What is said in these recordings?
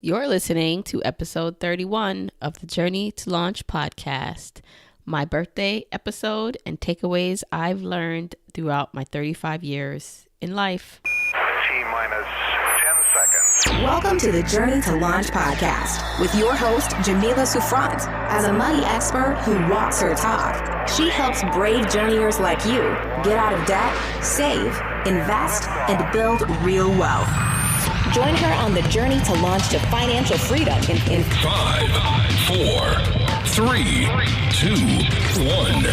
You're listening to episode 31 of the Journey to Launch podcast, my birthday episode and takeaways I've learned throughout my 35 years in life. T-minus 10 seconds. Welcome to the Journey to Launch podcast with your host, Jamila Souffrant. As a money expert who walks her talk, she helps brave journeyers like you get out of debt, save, invest, and build real wealth. Join her on the journey to launch to financial freedom in 5, 4, 3, 2, 1.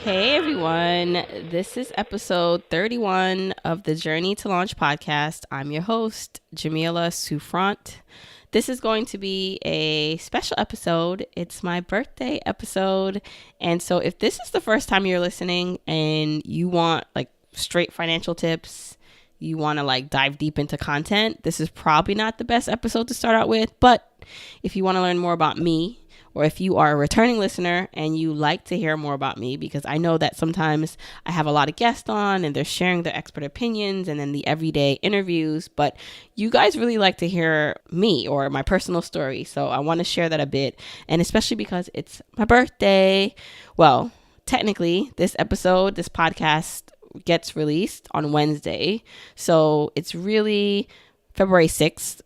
Hey everyone, this is episode 31 of the Journey to Launch podcast. I'm your host, Jamila Souffrant. This is going to be a special episode. It's my birthday episode. And so if this is the first time you're listening and you want like straight financial tips, you want to like dive deep into content, this is probably not the best episode to start out with. But if you want to learn more about me, or if you are a returning listener and you like to hear more about me, because I know that sometimes I have a lot of guests on and they're sharing their expert opinions and then the everyday interviews, but you guys really like to hear me or my personal story. So I want to share that a bit, and especially because it's my birthday. Well, technically this podcast gets released on Wednesday. So it's really February 6th,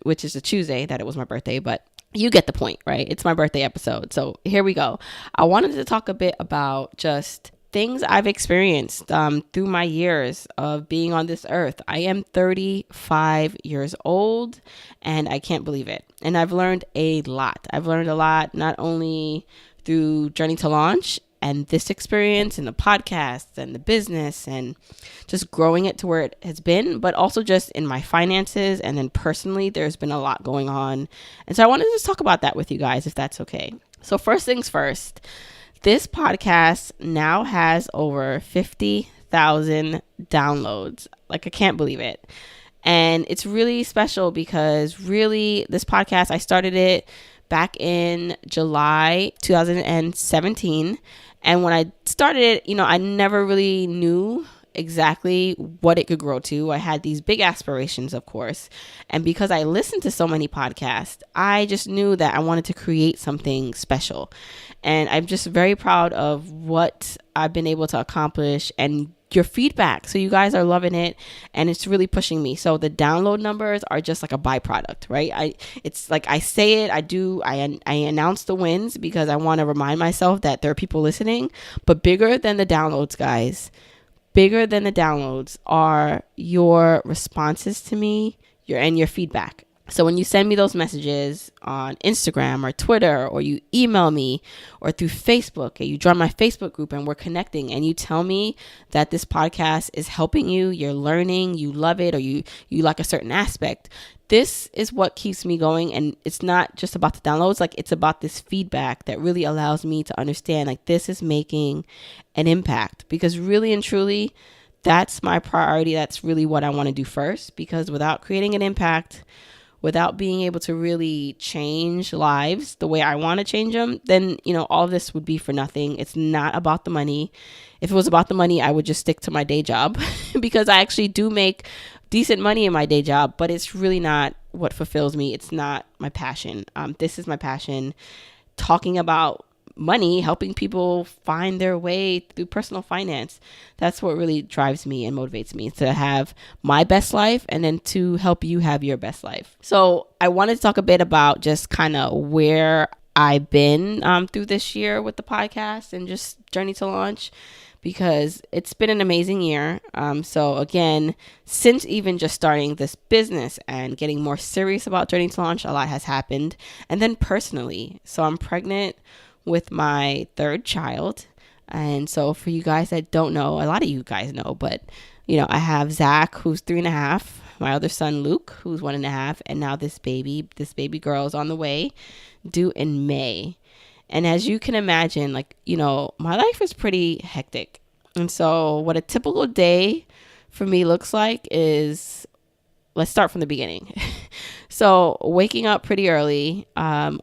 which is a Tuesday that it was my birthday, but you get the point, right? It's my birthday episode. So here we go. I wanted to talk a bit about just things I've experienced through my years of being on this earth. I am 35 years old and I can't believe it. And I've learned a lot. I've learned a lot, not only through Journey to Launch and this experience and the podcast and the business and just growing it to where it has been, but also just in my finances. And then personally, there's been a lot going on. And so I wanted to just talk about that with you guys, if that's okay. So first things first, this podcast now has over 50,000 downloads. Like, I can't believe it. And it's really special because really this podcast, I started it back in July 2017. And when I started it, I never really knew exactly what it could grow to. I had these big aspirations, of course. And because I listened to so many podcasts, I just knew that I wanted to create something special. And I'm just very proud of what I've been able to accomplish and your feedback. So you guys are loving it and it's really pushing me. So the download numbers are just like a byproduct, right? It's like I say it, I announce the wins because I want to remind myself that there are people listening. But bigger than the downloads, guys, bigger than the downloads are your responses to me, your feedback. So when you send me those messages on Instagram or Twitter, or you email me, or through Facebook, and you join my Facebook group and we're connecting, and you tell me that this podcast is helping you, you're learning, you love it, or you like a certain aspect, this is what keeps me going. And it's not just about the downloads, like it's about this feedback that really allows me to understand like this is making an impact, because really and truly, that's my priority. That's really what I want to do first, because without creating an impact, without being able to really change lives the way I want to change them, then, all of this would be for nothing. It's not about the money. If it was about the money, I would just stick to my day job because I actually do make decent money in my day job, but it's really not what fulfills me. It's not my passion. This is my passion, talking about money, helping people find their way through personal finance. That's what really drives me and motivates me, to have my best life and then to help you have your best life. So I wanted to talk a bit about just kind of where I've been through this year with the podcast and just Journey to Launch, because it's been an amazing year. So again, since even just starting this business and getting more serious about Journey to Launch, a lot has happened. And then personally, so I'm pregnant with my third child. And so for you guys that don't know, a lot of you guys know, but I have Zach, who's 3.5, my other son Luke, who's 1.5, and now this baby girl is on the way, due in May. And as you can imagine, my life is pretty hectic. And so what a typical day for me looks like is, let's start from the beginning. So waking up pretty early, and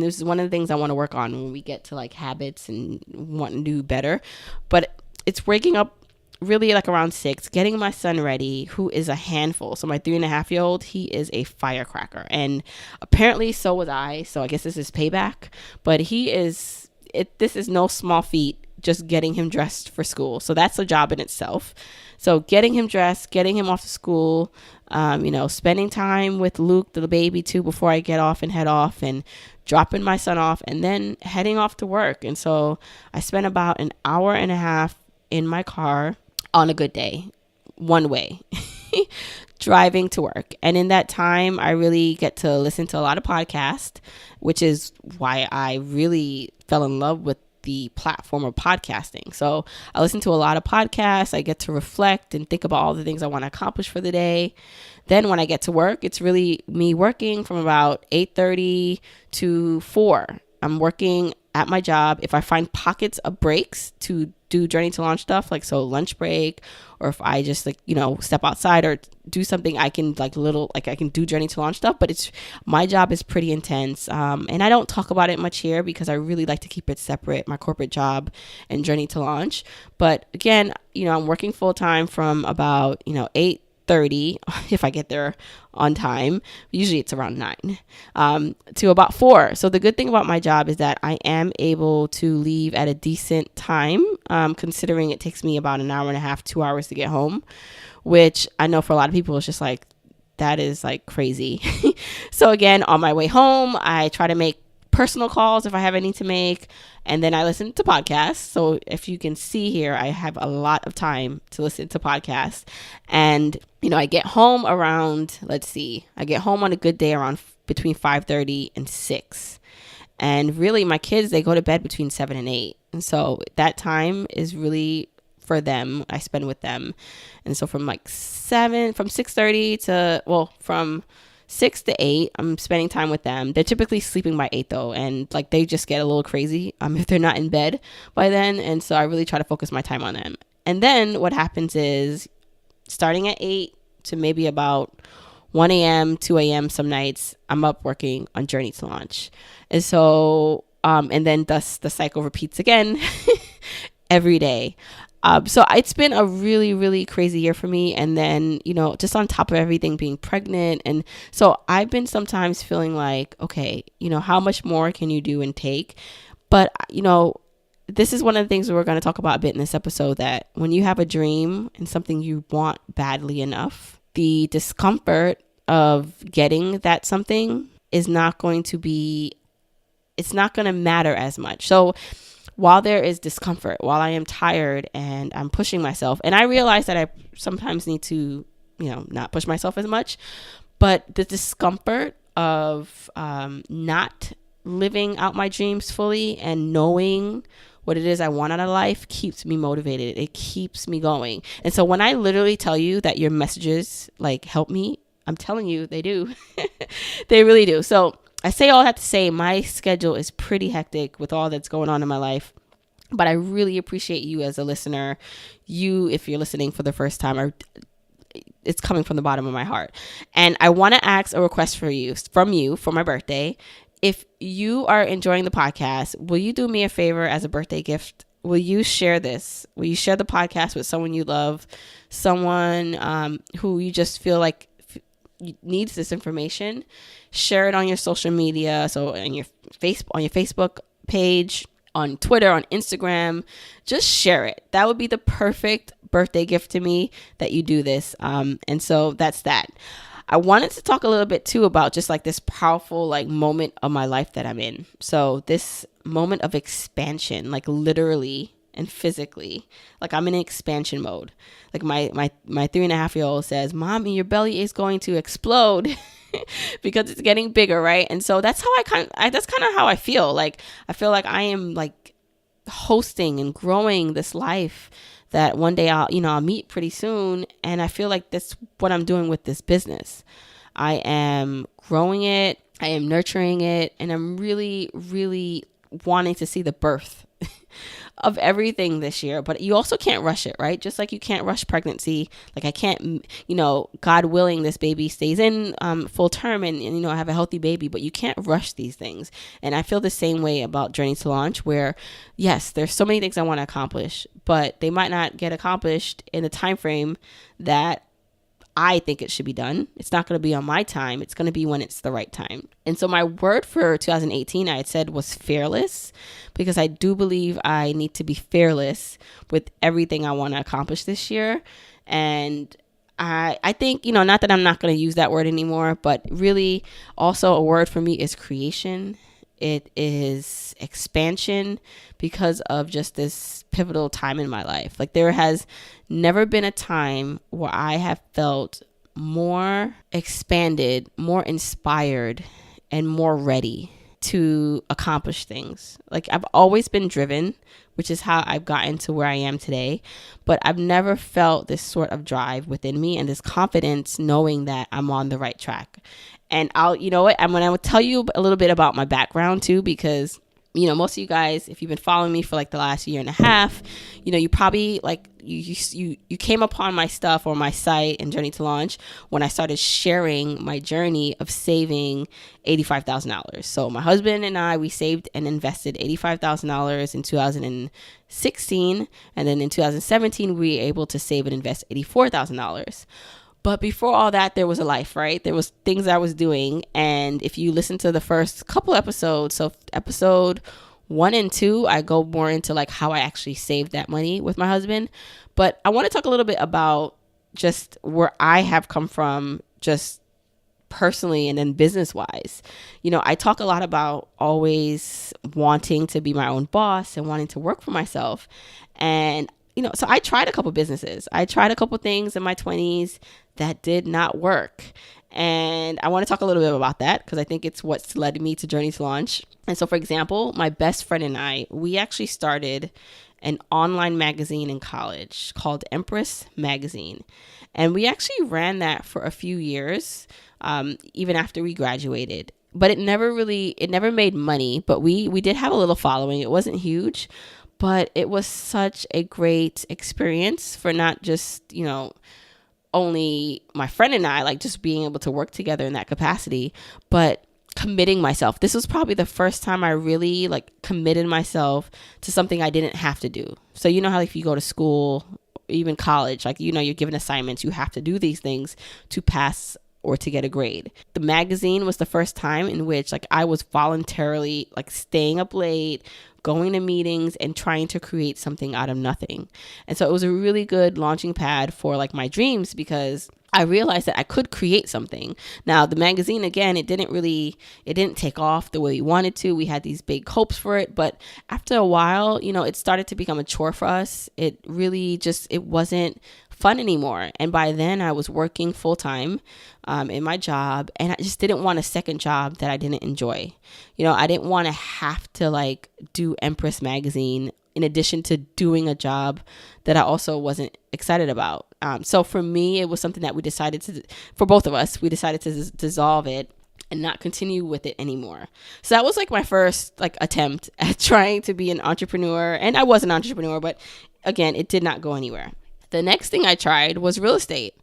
this is one of the things I want to work on when we get to like habits and want to do better, but it's waking up really like around 6, getting my son ready, who is a handful. So my 3.5-year-old, he is a firecracker, and apparently so was I. So I guess this is payback, but this is no small feat, just getting him dressed for school. So that's a job in itself. So getting him dressed, getting him off to school, spending time with Luke, the baby too, before I get off and head off, and dropping my son off, and then heading off to work. And so I spent about an hour and a half in my car on a good day, one way, driving to work. And in that time, I really get to listen to a lot of podcasts, which is why I really fell in love with the platform of podcasting. So I listen to a lot of podcasts. I get to reflect and think about all the things I want to accomplish for the day. Then when I get to work, it's really me working from about 8:30 to 4. I'm working at my job. If I find pockets of breaks to do Journey to Launch stuff, like so lunch break, or if I just step outside or do something, I can I can do Journey to Launch stuff. But my job is pretty intense, and I don't talk about it much here because I really like to keep it separate, my corporate job and Journey to Launch. But again, I'm working full time from about 8:30 if I get there on time. Usually it's around 9 to about 4. So the good thing about my job is that I am able to leave at a decent time, considering it takes me about an hour and a half, 2 hours to get home, which I know for a lot of people it's just like, that is like crazy. So again, on my way home, I try to make personal calls if I have any to make, and then I listen to podcasts. So if you can see here, I have a lot of time to listen to podcasts. And I get home around, I get home on a good day around between 5:30 and 6. And really my kids, they go to bed between 7 and 8. And so that time is really for them. I spend with them. And so from 6:30 to, from 6 to 8, I'm spending time with them. They're typically sleeping by 8 though, and they just get a little crazy if they're not in bed by then. And so I really try to focus my time on them. And then what happens is, starting at 8 to maybe about 1 a.m., 2 a.m. some nights, I'm up working on Journey to Launch. And so, and then thus the cycle repeats again every day. So it's been a really, really crazy year for me. And then, just on top of everything, being pregnant. And so I've been sometimes feeling like, okay, how much more can you do and take? But, this is one of the things we're going to talk about a bit in this episode, that when you have a dream and something you want badly enough, the discomfort of getting that something is not going to matter as much. So while there is discomfort, while I am tired and I'm pushing myself, and I realize that I sometimes need to, not push myself as much, but the discomfort of not living out my dreams fully and knowing what it is I want out of life keeps me motivated. It keeps me going. And so when I literally tell you that your messages help me, I'm telling you they do. They really do. So I say all that to say my schedule is pretty hectic with all that's going on in my life, but I really appreciate you as a listener. If you're listening for the first time, it's coming from the bottom of my heart. And I want to ask a request from you for my birthday. If you are enjoying the podcast, will you do me a favor as a birthday gift? Will you share this? Will you share the podcast with someone you love, someone who you just feel like needs this information? Share it on your social media, so on your Facebook page, on Twitter, on Instagram. Just share it. That would be the perfect birthday gift to me, that you do this. And so that's that. I wanted to talk a little bit too about just this powerful moment of my life that I'm in. So this moment of expansion, literally and physically, I'm in expansion mode. My 3.5-year-old says, "Mommy, your belly is going to explode." Because it's getting bigger, right? And so that's how that's kind of how I feel. I feel like I am hosting and growing this life that one day I'll meet pretty soon. And I feel like that's what I'm doing with this business. I am growing it, I am nurturing it, and I'm really, really wanting to see the birth of everything this year, but you also can't rush it, right? Just like you can't rush pregnancy. Like I can't, God willing, this baby stays in full term and I have a healthy baby, but you can't rush these things. And I feel the same way about Journey to Launch, where yes, there's so many things I want to accomplish, but they might not get accomplished in the time frame that I think it should be done. It's not going to be on my time. It's going to be when it's the right time. And so my word for 2018, I had said, was fearless, because I do believe I need to be fearless with everything I want to accomplish this year. And I think, not that I'm not going to use that word anymore, but really also a word for me is creation. It is expansion, because of just this pivotal time in my life. Like there has never been a time where I have felt more expanded, more inspired, and more ready to accomplish things. Like I've always been driven, which is how I've gotten to where I am today. But I've never felt this sort of drive within me and this confidence knowing that I'm on the right track. And I'm going to tell you a little bit about my background too, because most of you guys, if you've been following me for like the last year and a half, you probably like you came upon my stuff or my site and Journey to Launch when I started sharing my journey of saving $85,000. So my husband and I, we saved and invested $85,000 in 2016, and then in 2017 we were able to save and invest $84,000. But before all that, there was a life, right? There was things I was doing. And if you listen to the first couple episodes, so episode 1 and 2, I go more into like how I actually saved that money with my husband. But I want to talk a little bit about just where I have come from, just personally and then business wise. I talk a lot about always wanting to be my own boss and wanting to work for myself. And so I tried a couple businesses. I tried a couple things in my 20s that did not work. And I want to talk a little bit about that because I think it's what's led me to Journey to Launch. And so, for example, my best friend and I, we actually started an online magazine in college called Empress Magazine. And we actually ran that for a few years, even after we graduated. But it never made money, but we did have a little following. It wasn't huge. But it was such a great experience for not just, only my friend and I, like just being able to work together in that capacity, but committing myself. This was probably the first time I really like committed myself to something I didn't have to do. So how if you go to school, even college, like, you're given assignments, you have to do these things to pass or to get a grade. The magazine was the first time in which like I was voluntarily like staying up late, going to meetings and trying to create something out of nothing. And so it was a really good launching pad for like my dreams, because I realized that I could create something. Now, the magazine, again, it didn't take off the way we wanted to. We had these big hopes for it, but after a while, it started to become a chore for us. It really it wasn't fun anymore. And by then I was working full time in my job, and I just didn't want a second job that I didn't enjoy. I didn't want to have to like do Empress Magazine in addition to doing a job that I also wasn't excited about. So for me, it was something that for both of us, we decided to dissolve it and not continue with it anymore. So that was like my first like attempt at trying to be an entrepreneur. And I was an entrepreneur, but again, it did not go anywhere. The next thing I tried was real estate.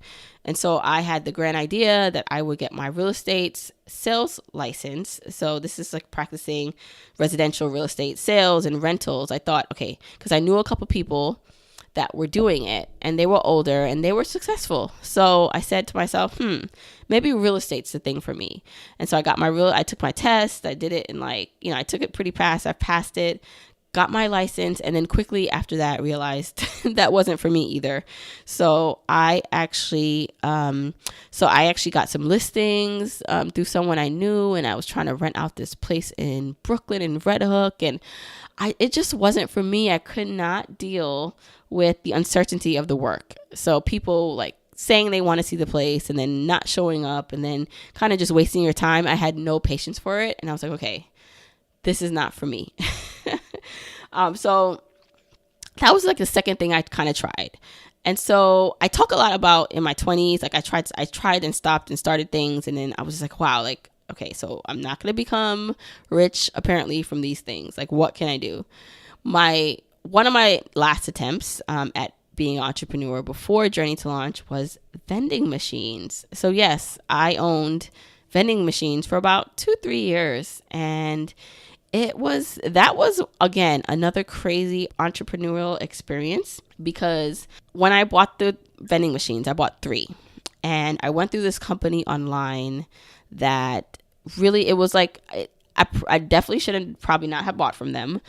And so I had the grand idea that I would get my real estate sales license. So this is like practicing residential real estate sales and rentals. I thought, okay, because I knew a couple people that were doing it and they were older and they were successful. So I said to myself, maybe real estate's the thing for me. And so I took my test. I did it in I took it pretty fast. I passed it, got my license, and then quickly after that realized that wasn't for me either. So I actually got some listings through someone I knew, and I was trying to rent out this place in Brooklyn in Red Hook, and it just wasn't for me. I could not deal with the uncertainty of the work. So people like saying they want to see the place and then not showing up and then kind of just wasting your time. I had no patience for it, and I was like, okay, this is not for me. So that was like the second thing I kind of tried. And so I talk a lot about in my 20s, like I tried and stopped and started things. And then I was just like, wow, like, okay, so I'm not going to become rich apparently from these things. Like, what can I do? My one of my last attempts at being an entrepreneur before Journey to Launch was vending machines. So yes, I owned vending machines for about 2-3 years, and that was again another crazy entrepreneurial experience, because when I bought the vending machines, I bought 3, and I went through this company online that really, it was like, I definitely shouldn't probably not have bought from them,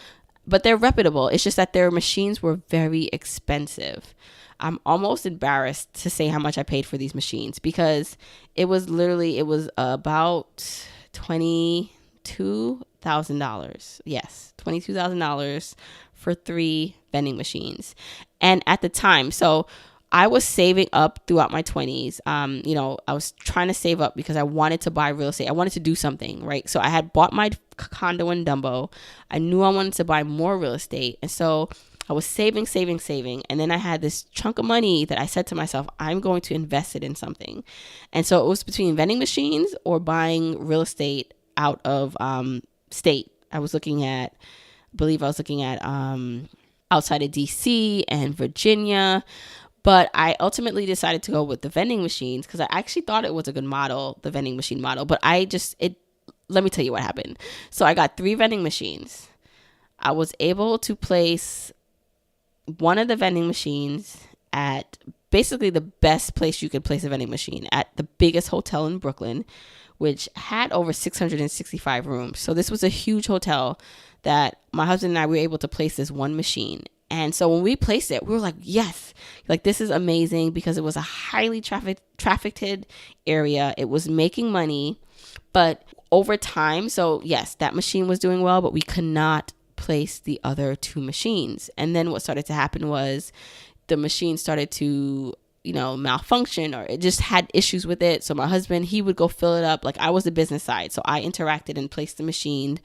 but they're reputable. It's just that their machines were very expensive. I'm almost embarrassed to say how much I paid for these machines, because it was about $22,000. Yes, $22,000 for 3 vending machines. And at the time, so I was saving up throughout my 20s. I was trying to save up because I wanted to buy real estate. I wanted to do something, right? So I had bought my condo in Dumbo. I knew I wanted to buy more real estate. And so I was saving. And then I had this chunk of money that I said to myself, I'm going to invest it in something. And so it was between vending machines or buying real estate out of state. I believe I was looking at outside of DC and Virginia. But I ultimately decided to go with the vending machines because I actually thought it was a good model, the vending machine model. But let me tell you what happened. So I got 3 vending machines. I was able to place one of the vending machines at basically the best place you could place a vending machine, at the biggest hotel in Brooklyn, which had over 665 rooms. So this was a huge hotel that my husband and I were able to place this one machine. And so when we placed it, we were like, yes, like this is amazing, because it was a highly trafficked area. It was making money, but over time, so yes, that machine was doing well, but we could not place the other 2 machines. And then what started to happen was the machine started to, malfunction, or it just had issues with it. So my husband, he would go fill it up. Like, I was the business side, so I interacted and placed the machine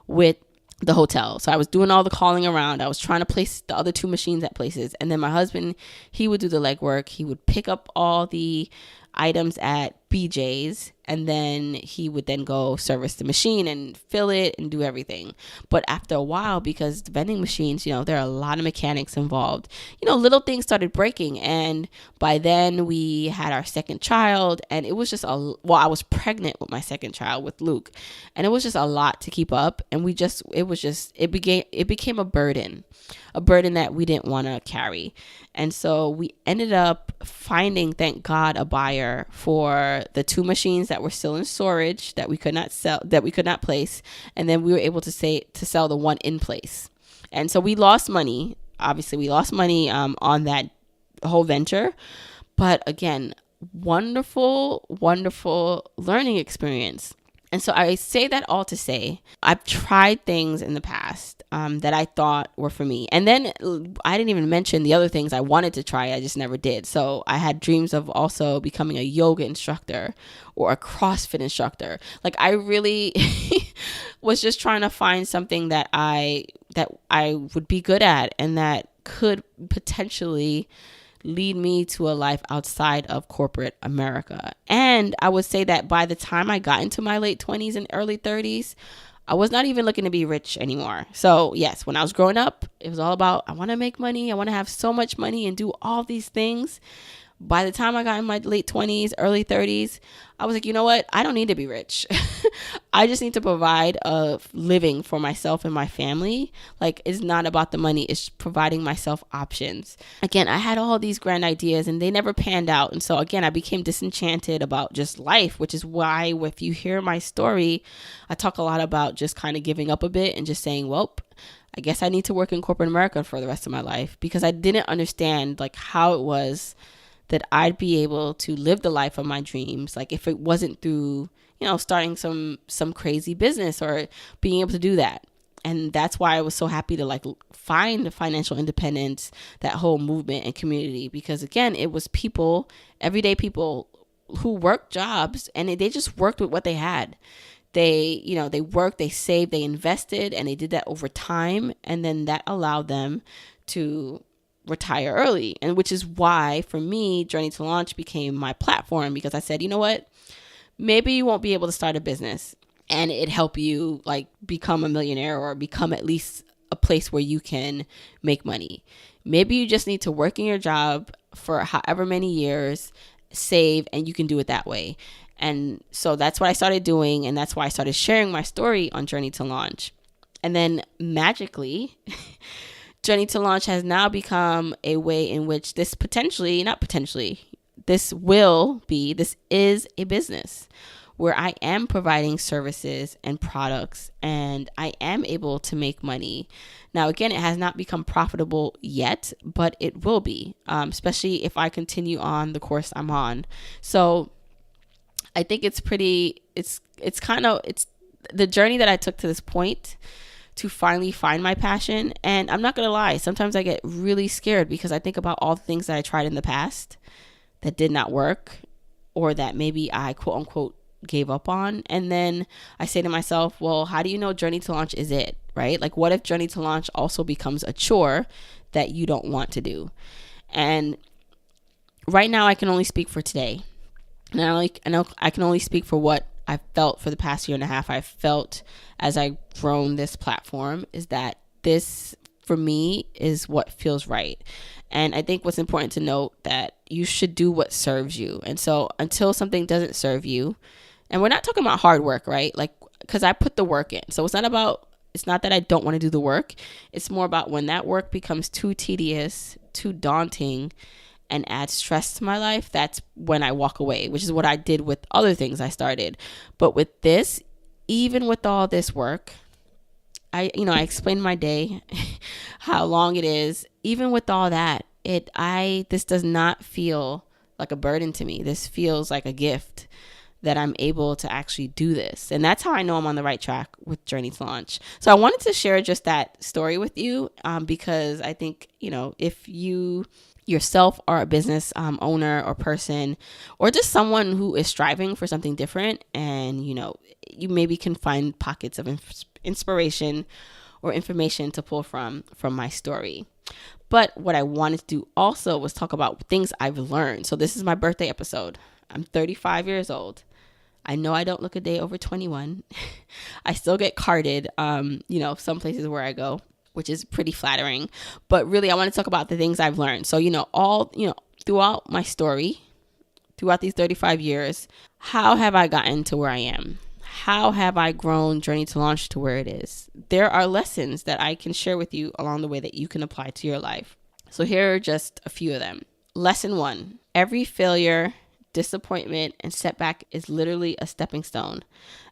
with the hotel. So I was doing all the calling around. I was trying to place the other 2 machines at places. And then my husband, he would do the legwork. He would pick up all the items at BJ's, and then he would then go service the machine and fill it and do everything. But after a while, because the vending machines, there are a lot of mechanics involved, little things started breaking. And by then we had our second child, and it was just I was pregnant with my second child, with Luke, and it was just a lot to keep up. And it became a burden that we didn't want to carry. And so we ended up finding, thank God, a buyer for the 2 machines that were still in storage that we could not sell, that we could not place. And then we were able to sell the one in place. And so we lost money. Obviously, we lost money on that whole venture. But again, wonderful, wonderful learning experience. And so I say that all to say, I've tried things in the past that I thought were for me. And then I didn't even mention the other things I wanted to try. I just never did. So I had dreams of also becoming a yoga instructor or a CrossFit instructor. Like, I really was just trying to find something that I would be good at and that could potentially lead me to a life outside of corporate America. And I would say that by the time I got into my late 20s and early 30s, I was not even looking to be rich anymore. So yes, when I was growing up, it was all about, I want to make money. I want to have so much money and do all these things. By the time I got in my late 20s, early 30s, I was like, you know what? I don't need to be rich. I just need to provide a living for myself and my family. Like, it's not about the money. It's providing myself options. Again, I had all these grand ideas and they never panned out. And so again, I became disenchanted about just life, which is why if you hear my story, I talk a lot about just kind of giving up a bit and just saying, well, I guess I need to work in corporate America for the rest of my life, because I didn't understand like how it was that I'd be able to live the life of my dreams. Like, if it wasn't through, starting some crazy business or being able to do that. And that's why I was so happy to like find financial independence, that whole movement and community, because again, it was people, everyday people who worked jobs and they just worked with what they had. They worked, they saved, they invested, and they did that over time. And then that allowed them to retire early. And which is why for me, Journey to Launch became my platform, because I said, you know what, maybe you won't be able to start a business and it help you like become a millionaire or become at least a place where you can make money. Maybe you just need to work in your job for however many years, save, and you can do it that way. And so that's what I started doing. And that's why I started sharing my story on Journey to Launch. And then magically, Journey to Launch has now become a way in which this this is a business where I am providing services and products, and I am able to make money. Now, again, it has not become profitable yet, but it will be, especially if I continue on the course I'm on. So I think it's the journey that I took to this point to finally find my passion. And I'm not going to lie, sometimes I get really scared because I think about all the things that I tried in the past that did not work, or that maybe I quote unquote gave up on. And then I say to myself, well, how do you know Journey to Launch is it, right? Like, what if Journey to Launch also becomes a chore that you don't want to do? And right now I can only speak for today. And I know I can only speak for what I've felt for the past year and a half. I've felt as I've grown this platform is that this, for me, is what feels right. And I think what's important to note that you should do what serves you. And so until something doesn't serve you, and we're not talking about hard work, right? Like, because I put the work in. So it's not that I don't want to do the work. It's more about when that work becomes too tedious, too daunting, and adds stress to my life, that's when I walk away, which is what I did with other things I started. But with this, even with all this work, I explained my day, how long it is. Even with all that, this does not feel like a burden to me. This feels like a gift that I'm able to actually do this. And that's how I know I'm on the right track with Journey to Launch. So I wanted to share just that story with you because I think, if you yourself are a business owner or person, or just someone who is striving for something different, and you maybe can find pockets of inspiration or information to pull from my story. But what I wanted to do also was talk about things I've learned. So this is my birthday episode. I'm 35 years old. I know I don't look a day over 21. I still get carded, some places where I go, which is pretty flattering. But really, I want to talk about the things I've learned. So, throughout my story, throughout these 35 years, how have I gotten to where I am? How have I grown Journey to Launch to where it is? There are lessons that I can share with you along the way that you can apply to your life. So here are just a few of them. Lesson 1, every failure, disappointment, and setback is literally a stepping stone.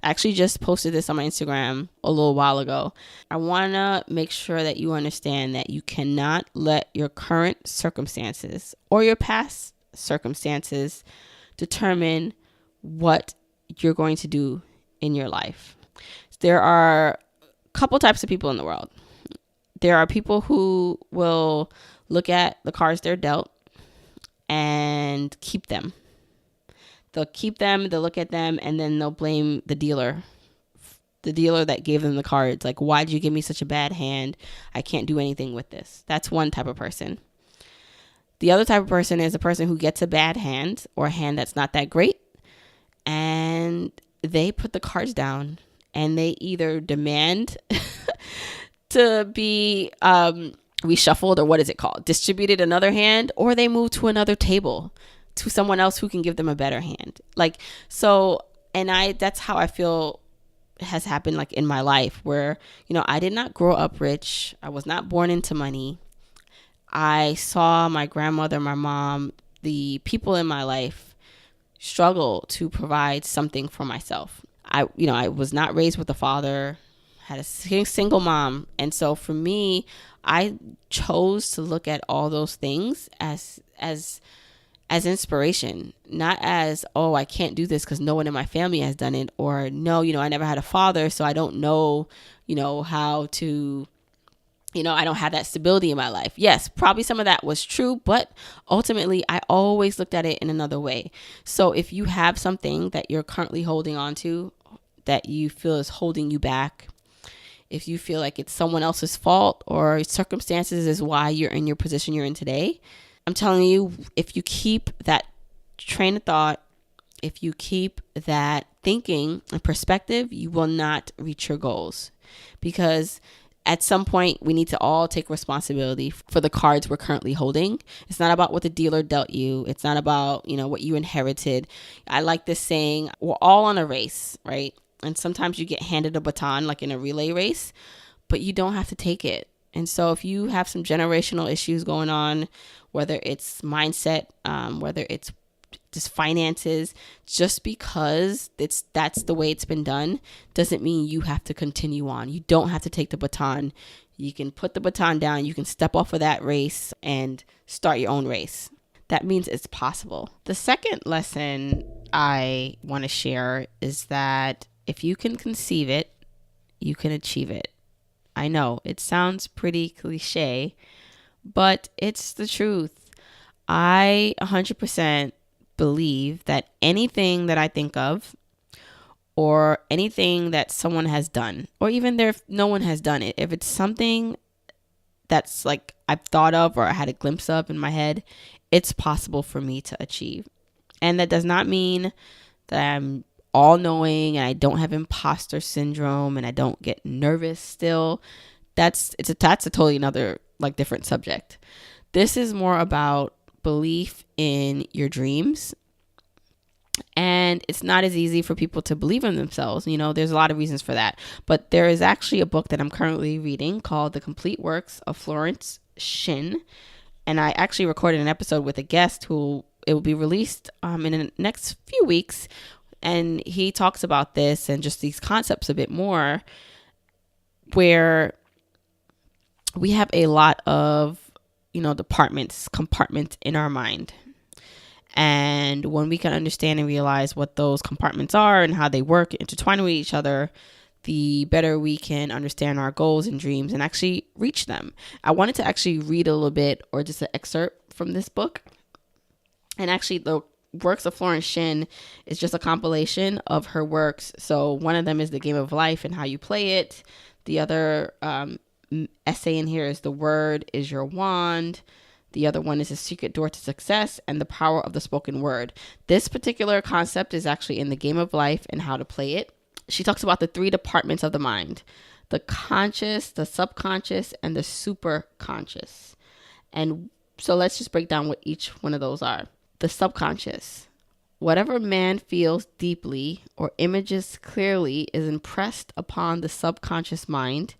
I actually just posted this on my Instagram a little while ago. I want to make sure that you understand that you cannot let your current circumstances or your past circumstances determine what you're going to do in your life. There are a couple types of people in the world. There are people who will look at the cards they're dealt and keep them. They'll keep them, they'll look at them, and then they'll blame the dealer that gave them the cards. Like, why did you give me such a bad hand? I can't do anything with this. That's one type of person. The other type of person is a person who gets a bad hand or a hand that's not that great, and they put the cards down and they either demand to be reshuffled, or what is it called? Distributed another hand, or they move to another table to someone else who can give them a better hand. Like, so, and that's how I feel has happened, like, in my life, where, I did not grow up rich. I was not born into money. I saw my grandmother, my mom, the people in my life struggle to provide something for myself. I was not raised with a father, had a single mom. And so for me, I chose to look at all those things as inspiration, not as, oh, I can't do this because no one in my family has done it, or no, I never had a father, so I don't know, how to, I don't have that stability in my life. Yes, probably some of that was true, but ultimately I always looked at it in another way. So if you have something that you're currently holding on to that you feel is holding you back, if you feel like it's someone else's fault or circumstances is why you're in your position you're in today, I'm telling you, if you keep that train of thought, if you keep that thinking and perspective, you will not reach your goals. Because at some point, we need to all take responsibility for the cards we're currently holding. It's not about what the dealer dealt you. It's not about, what you inherited. I like this saying, we're all on a race, right? And sometimes you get handed a baton like in a relay race, but you don't have to take it. And so if you have some generational issues going on, whether it's mindset, whether it's just finances, just because that's the way it's been done doesn't mean you have to continue on. You don't have to take the baton. You can put the baton down. You can step off of that race and start your own race. That means it's possible. The second lesson I want to share is that if you can conceive it, you can achieve it. I know it sounds pretty cliche, but it's the truth. I 100% believe that anything that I think of or anything that someone has done, or even if no one has done it, if it's something that's like I've thought of or I had a glimpse of in my head, it's possible for me to achieve. And that does not mean that I'm all knowing and I don't have imposter syndrome and I don't get nervous still. That's a totally another different subject. This is more about belief in your dreams. And it's not as easy for people to believe in themselves. There's a lot of reasons for that. But there is actually a book that I'm currently reading called The Complete Works of Florence Shin. And I actually recorded an episode with a guest who it will be released in the next few weeks. And he talks about this and just these concepts a bit more, where we have a lot of compartments in our mind. And when we can understand and realize what those compartments are and how they work, intertwine with each other, the better we can understand our goals and dreams and actually reach them. I wanted to actually read a little bit or just an excerpt from this book. And actually, the works of Florence Shin is just a compilation of her works. So one of them is The Game of Life and how you play it. The other essay in here is The Word is Your Wand. The other one is A Secret Door to Success and The Power of the Spoken Word. This particular concept is actually in The Game of Life and how to play it. She talks about the 3 departments of the mind: the conscious, the subconscious, and the superconscious. And so let's just break down what each one of those are. The subconscious. Whatever man feels deeply or images clearly is impressed upon the subconscious mind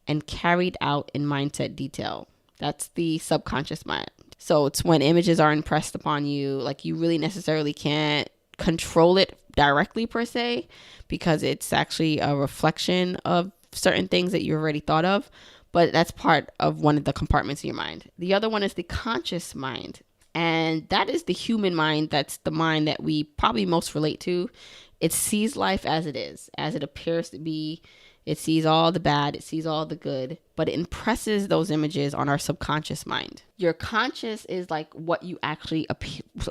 and carried out in mindset detail. That's the subconscious mind. So it's when images are impressed upon you, you really necessarily can't control it directly per se, because it's actually a reflection of certain things that you already thought of, but that's part of one of the compartments in your mind. The other one is the conscious mind. And that is the human mind. That's the mind that we probably most relate to. It sees life as it is, as it appears to be. It sees all the bad, it sees all the good, but it impresses those images on our subconscious mind. Your conscious is what you actually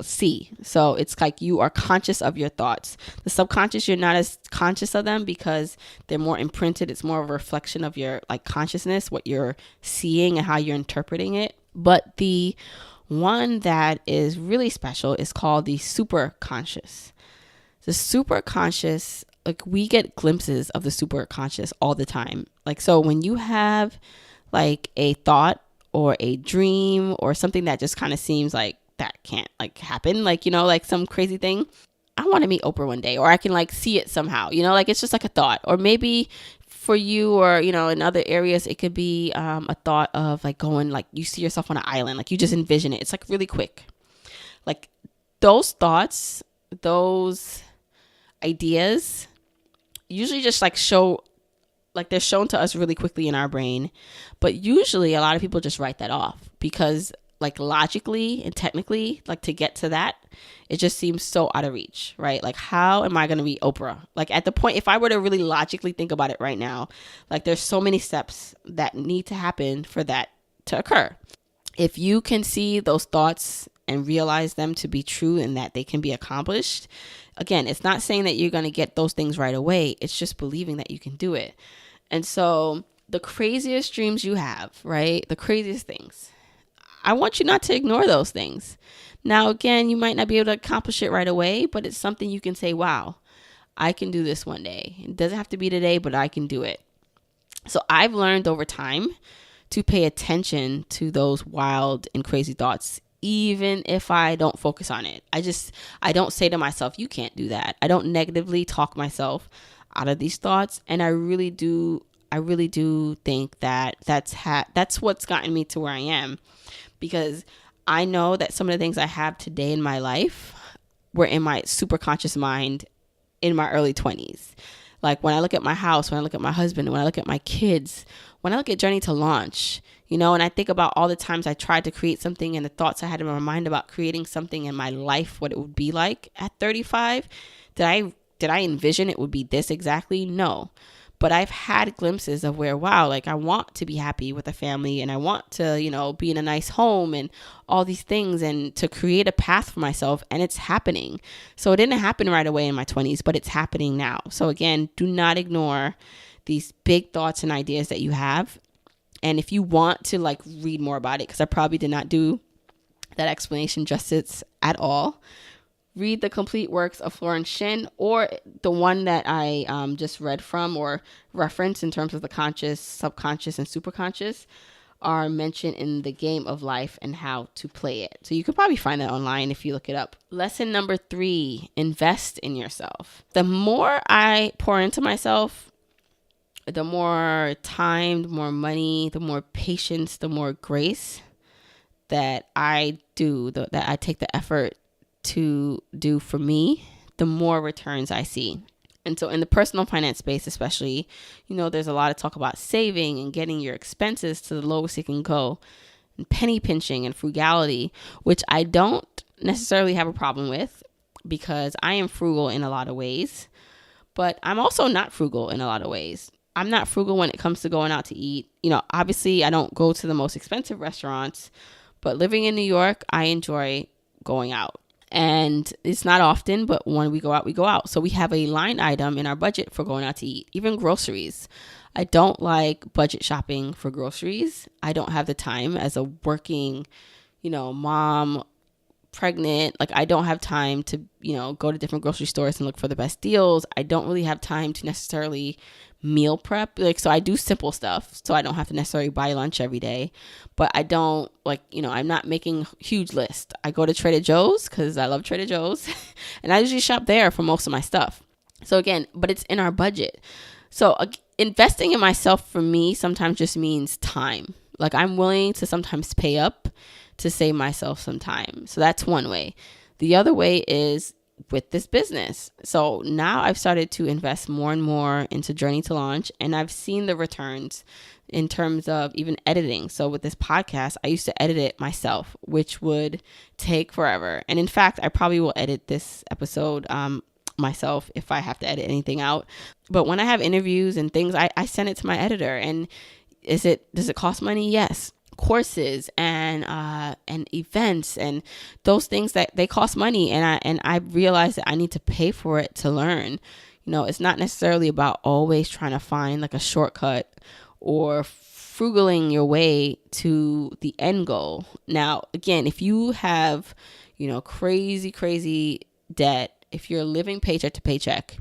see. So it's you are conscious of your thoughts. The subconscious, you're not as conscious of them because they're more imprinted. It's more of a reflection of your consciousness, what you're seeing and how you're interpreting it. But the one that is really special is called the superconscious. The superconscious, we get glimpses of the superconscious all the time. So when you have a thought or a dream or something that just kind of seems that can't happen, some crazy thing, I want to meet Oprah one day, or I can see it somehow, it's just a thought. Or maybe for you, or in other areas, it could be a thought of going, you see yourself on an island, you just envision it. It's really quick. Those thoughts, those ideas usually just show, they're shown to us really quickly in our brain. But usually a lot of people just write that off because logically and technically, to get to that, it just seems so out of reach, right? How am I going to be Oprah? At the point, if I were to really logically think about it right now, there's so many steps that need to happen for that to occur. If you can see those thoughts and realize them to be true and that they can be accomplished, again, it's not saying that you're going to get those things right away. It's just believing that you can do it. And so the craziest dreams you have, right? The craziest things, I want you not to ignore those things. Now, again, you might not be able to accomplish it right away, but it's something you can say, wow, I can do this one day. It doesn't have to be today, but I can do it. So I've learned over time to pay attention to those wild and crazy thoughts, even if I don't focus on it. I don't say to myself, you can't do that. I don't negatively talk myself out of these thoughts. And I really do think that that's what's gotten me to where I am, because I know that some of the things I have today in my life were in my super conscious mind in my early 20s. Like when I look at my house, when I look at my husband, when I look at my kids, when I look at Journey to Launch, and I think about all the times I tried to create something and the thoughts I had in my mind about creating something in my life, what it would be like at 35. Did I envision it would be this exactly? No. But I've had glimpses of where, wow, like I want to be happy with a family and I want to, be in a nice home and all these things and to create a path for myself, and it's happening. So it didn't happen right away in my 20s, but it's happening now. So again, do not ignore these big thoughts and ideas that you have. And if you want to read more about it, because I probably did not do that explanation justice at all, read the complete works of Florence Shin, or the one that I just read from or referenced in terms of the conscious, subconscious, and superconscious are mentioned in The Game of Life and How to Play It. So you could probably find that online if you look it up. Lesson number 3, invest in yourself. The more I pour into myself, the more time, the more money, the more patience, the more grace that I do, that I take the effort to do for me, the more returns I see. And so in the personal finance space, especially, there's a lot of talk about saving and getting your expenses to the lowest it can go, and penny pinching and frugality, which I don't necessarily have a problem with because I am frugal in a lot of ways, but I'm also not frugal in a lot of ways. I'm not frugal when it comes to going out to eat. Obviously I don't go to the most expensive restaurants, but living in New York, I enjoy going out. And it's not often, but when we go out, we go out. So we have a line item in our budget for going out to eat, even groceries. I don't like budget shopping for groceries. I don't have the time as a working, mom, pregnant. I don't have time to, go to different grocery stores and look for the best deals. I don't really have time to necessarily meal prep. So I do simple stuff, so I don't have to necessarily buy lunch every day. But I don't I'm not making huge lists. I go to Trader Joe's because I love Trader Joe's and I usually shop there for most of my stuff. So again, but it's in our budget. So investing in myself for me sometimes just means time. I'm willing to sometimes pay up to save myself some time. So that's one way. The other way is with this business. So now I've started to invest more and more into Journey to Launch, and I've seen the returns in terms of even editing. So with this podcast, I used to edit it myself, which would take forever. And in fact, I probably will edit this episode myself if I have to edit anything out. But when I have interviews and things, I send it to my editor. And does it cost money? Yes. Courses and events and those things that they cost money, and I realized that I need to pay for it to learn. It's not necessarily about always trying to find a shortcut or frugaling your way to the end goal. Now, again, if you have crazy debt, if you're living paycheck to paycheck,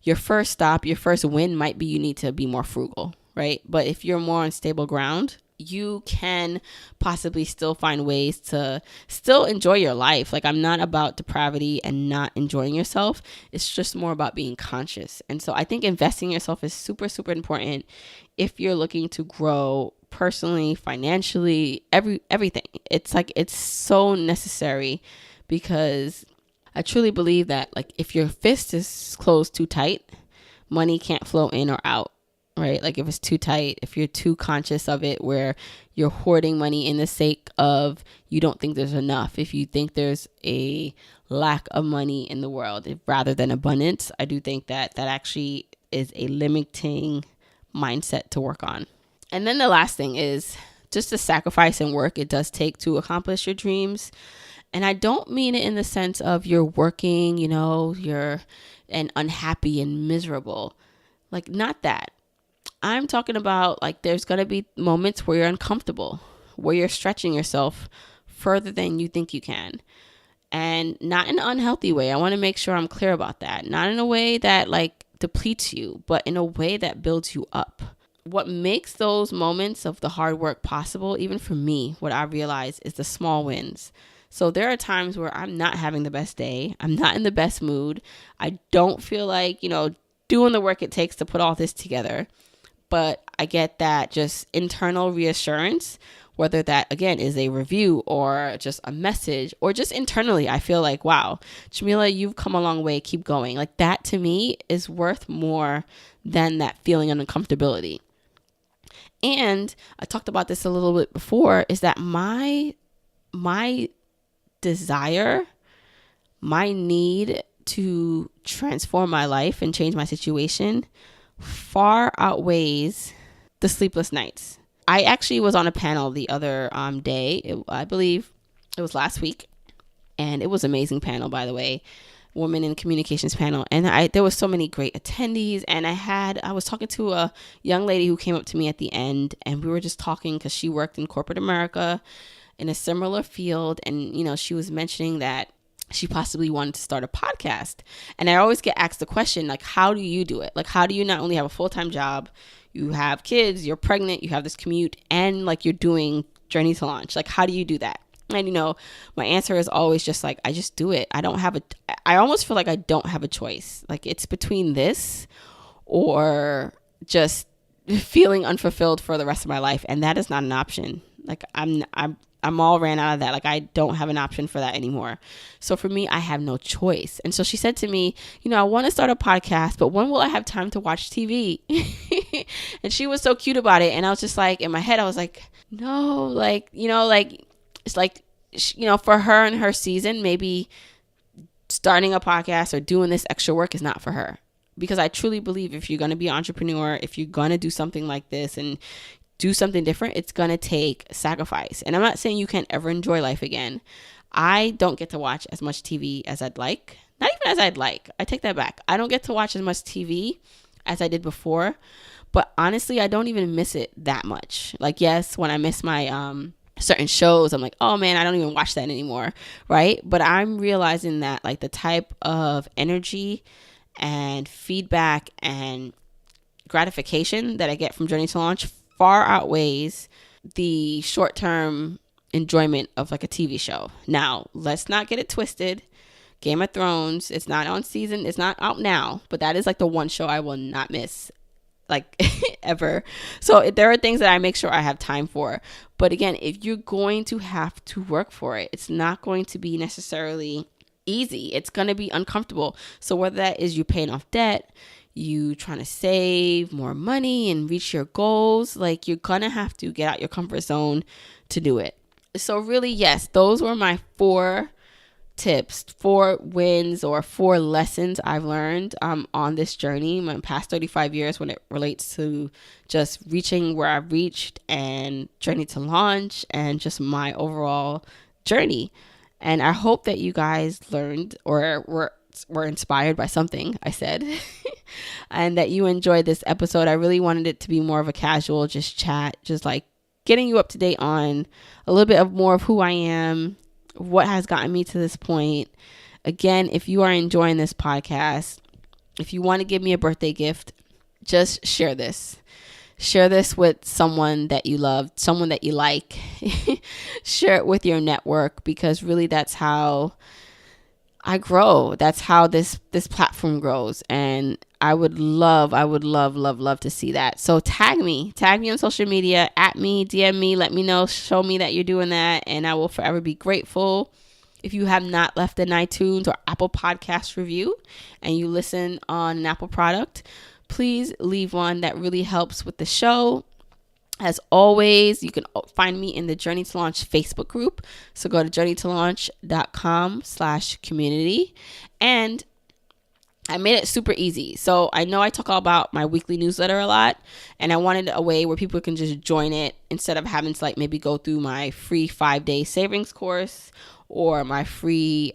your first win might be you need to be more frugal, right? But if you're more on stable ground, you can possibly still find ways to still enjoy your life. I'm not about depravity and not enjoying yourself. It's just more about being conscious. And so I think investing in yourself is super, super important if you're looking to grow personally, financially, everything. It's so necessary, because I truly believe that if your fist is closed too tight, money can't flow in or out. Right? If it's too tight, if you're too conscious of it, where you're hoarding money in the sake of you don't think there's enough, if you think there's a lack of money in the world rather than abundance, I do think that actually is a limiting mindset to work on. And then the last thing is just the sacrifice and work it does take to accomplish your dreams. And I don't mean it in the sense of you're working, you're unhappy and miserable. Not that. I'm talking about there's going to be moments where you're uncomfortable, where you're stretching yourself further than you think you can. And not in an unhealthy way. I want to make sure I'm clear about that. Not in a way that depletes you, but in a way that builds you up. what makes those moments of the hard work possible, even for me, what I realize is the small wins. So there are times where I'm not having the best day. I'm not in the best mood. I don't feel like, doing the work it takes to put all this together. But I get that just internal reassurance, whether that, again, is a review or just a message or just internally, I feel like, wow, Jamila, you've come a long way. Keep going. Like that to me is worth more than that feeling of uncomfortability. And I talked about this a little bit before, is that my desire, my need to transform my life and change my situation far outweighs the sleepless nights. I actually was on a panel the other day. I believe it was last week. And it was an amazing panel, by the way. Women in Communications panel. And there was so many great attendees. And I was talking to a young lady who came up to me at the end. And we were just talking because she worked in corporate America in a similar field. And, she was mentioning that she possibly wanted to start a podcast. And I always get asked the question, like, how do you do it? Like, how do you not only have a full-time job, you have kids, you're pregnant, you have this commute, and like you're doing Journey to Launch? Like, how do you do that? And, my answer is always just like, I just do it. I almost feel like I don't have a choice. Like it's between this or just feeling unfulfilled for the rest of my life. And that is not an option. Like I'm all ran out of that. Like I don't have an option for that anymore. So for me, I have no choice. And so she said to me, I want to start a podcast, but when will I have time to watch TV? And she was so cute about it. And I was just like, in my head, I was like, no, like, it's like, for her and her season, maybe starting a podcast or doing this extra work is not for her. Because I truly believe if you're going to be an entrepreneur, if you're going to do something like this and do something different, it's going to take sacrifice. And I'm not saying you can't ever enjoy life again. I don't get to watch as much TV as I'd like. Not even as I'd like. I take that back. I don't get to watch as much TV as I did before. But honestly, I don't even miss it that much. Like, yes, when I miss my certain shows, I'm like, oh man, I don't even watch that anymore. Right. But I'm realizing that like the type of energy and feedback and gratification that I get from Journey to Launch far outweighs the short-term enjoyment of like a TV show. Now, let's not get it twisted. Game of Thrones, it's not out now, but that is like the one show I will not miss, like ever. So there are things that I make sure I have time for. But again, if you're going to have to work for it, it's not going to be necessarily easy. It's going to be uncomfortable. So whether that is you paying off debt, you trying to save more money and reach your goals, like you're going to have to get out your comfort zone to do it. So really, yes, those were my 4 tips, 4 wins or 4 lessons I've learned on this journey, my past 35 years when it relates to just reaching where I've reached and Journey to Launch and just my overall journey. And I hope that you guys learned or were inspired by something I said and that you enjoyed this episode. I really wanted it to be more of a casual, just chat, just like getting you up to date on a little bit of more of who I am, what has gotten me to this point. Again, if you are enjoying this podcast, if you want to give me a birthday gift, just share this. Share this with someone that you love, someone that you like. Share it with your network, because really that's how I grow. That's how this platform grows. And I would love to see that. So tag me on social media, at me, DM me, let me know, show me that you're doing that. And I will forever be grateful. If you have not left an iTunes or Apple Podcast review and you listen on an Apple product, please leave one. That really helps with the show. As always, you can find me in the Journey to Launch Facebook group. So go to journeytolaunch.com/community. And I made it super easy. So I know I talk all about my weekly newsletter a lot, and I wanted a way where people can just join it instead of having to like maybe go through my free 5-day savings course or my free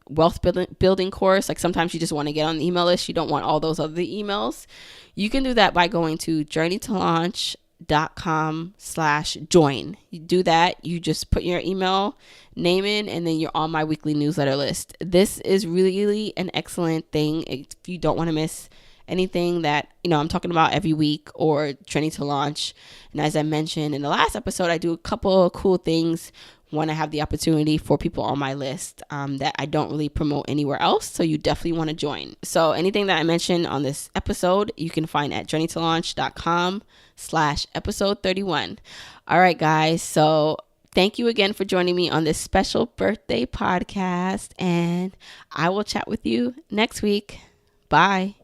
wealth building course. Like sometimes you just want to get on the email list. You don't want all those other emails. You can do that by going to journeytolaunch.com/join. You do that, you just put your email name in, and then you're on my weekly newsletter list. This is really an excellent thing if you don't want to miss anything that, I'm talking about every week or Journey to Launch. And as I mentioned in the last episode, I do a couple of cool things when I have the opportunity for people on my list that I don't really promote anywhere else. So you definitely want to join. So anything that I mentioned on this episode, you can find at journeytolaunch.com/episode 31. All right, guys. So thank you again for joining me on this special birthday podcast. And I will chat with you next week. Bye.